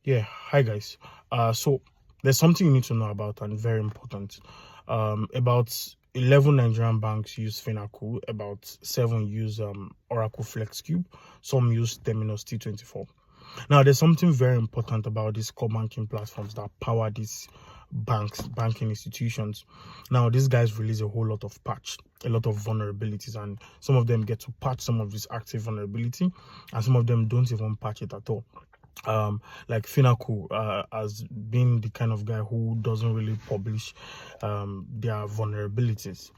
Yeah, hi guys. So there's something you need to know about and very important. About 11 Nigerian banks use Finacle, about 7 use Oracle FlexCube, some use Terminus T24. Now, there's something very important about these core banking platforms that power these banking institutions. Now, these guys release a whole lot of patch, a lot of vulnerabilities, and some of them get to patch some of this active vulnerability, and some of them don't even patch it at all. Like Finacle has been the kind of guy who doesn't really publish their vulnerabilities.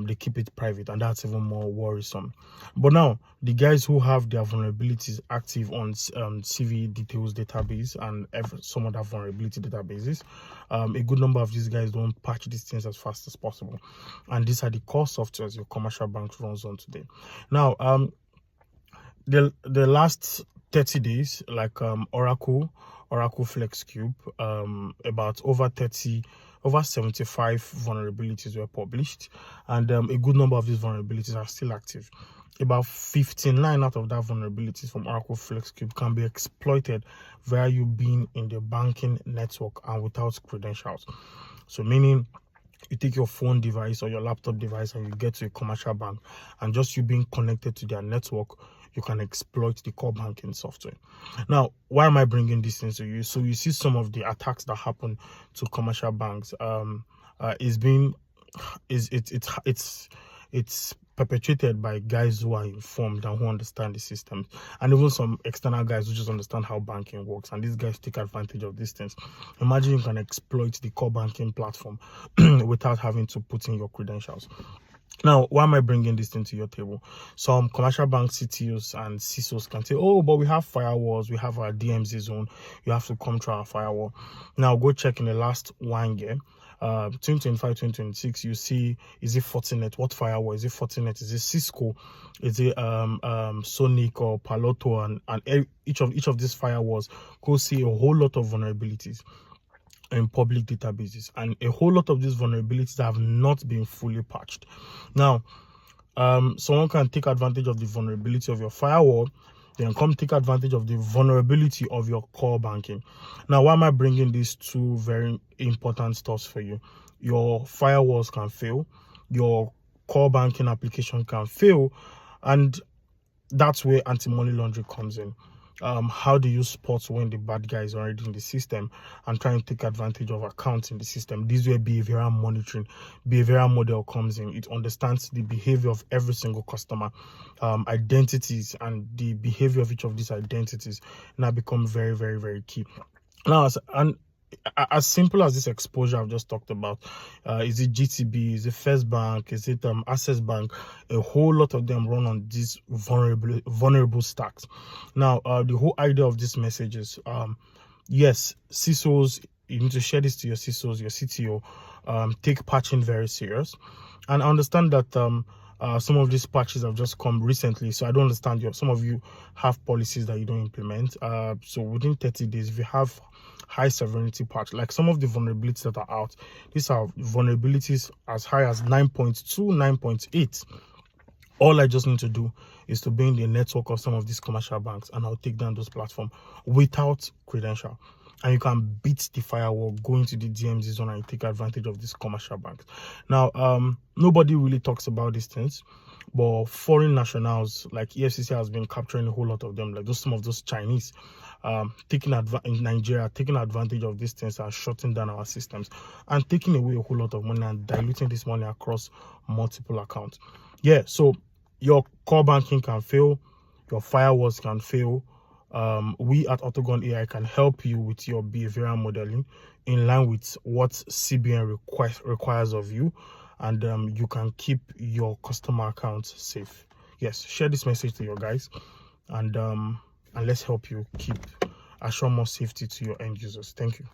They keep it private, and that's even more worrisome. But now the guys who have their vulnerabilities active on CV details database and some other vulnerability databases, a good number of these guys don't patch these things as fast as possible, and these are the core softwares your commercial bank runs on today. Now the last 30 days, like Oracle FlexCube, about over 75 vulnerabilities were published, and a good number of these vulnerabilities are still active. About 59 out of that vulnerabilities from Oracle FlexCube can be exploited via you being in the banking network and without credentials. So meaning you take your phone device or your laptop device and you get to a commercial bank, and just you being connected to their network, you can exploit the core banking software. Now, why am I bringing these things to you? So you see some of the attacks that happen to commercial banks it's perpetrated by guys who are informed and who understand the systems, and even some external guys who just understand how banking works, and these guys take advantage of these things. Imagine you can exploit the core banking platform without having to put in your credentials. Now, why am I bringing this thing to your table? Some commercial bank CTOs and CISOs can say, oh, but we have firewalls, we have our DMZ zone, you have to come through our firewall. Now, go check in the last 1 year, 2025, 2026, you see, is it Fortinet? What firewall? Is it Fortinet? Is it Cisco? Is it Sonic or Paloto? And each of these firewalls, go see a whole lot of vulnerabilities in public databases, and a whole lot of these vulnerabilities have not been fully patched. Now, someone can take advantage of the vulnerability of your firewall, then come take advantage of the vulnerability of your core banking. Now, why am I bringing these two very important stuffs for you? Your firewalls can fail, your core banking application can fail, and that's where anti-money laundering comes in. How do you spot when the bad guy is already in the system and trying to take advantage of accounts in the system? This is where behavioral monitoring, behavioral model comes in. It understands the behavior of every single customer, identities, and the behavior of each of these identities now become very, very, very key. Now, as simple as this exposure I've just talked about, is it GTB, is it First Bank, is it Access Bank? A whole lot of them run on these vulnerable stacks. Now, the whole idea of this message is, yes, CISOs, you need to share this to your CISOs, your CTO, take patching very serious, and understand that some of these patches have just come recently, so I don't understand some of you have policies that you don't implement. So within 30 days, if you have high severity patch, like some of the vulnerabilities that are out, these are vulnerabilities as high as 9.2, 9.8. All I just need to do is to be in the network of some of these commercial banks, and I'll take down those platforms without credential. And you can beat the firewall, go into the DMZ zone, and take advantage of these commercial banks. Now, nobody really talks about these things, but foreign nationals like EFCC has been capturing a whole lot of them, like some of those Chinese, in Nigeria, taking advantage of these things and shutting down our systems and taking away a whole lot of money and diluting this money across multiple accounts. Yeah, so your core banking can fail, your firewalls can fail. We at Autogon AI can help you with your behavioral modeling in line with what CBN requires of you, and you can keep your customer accounts safe. Yes, share this message to your guys, and let's help you assure more safety to your end users. Thank you.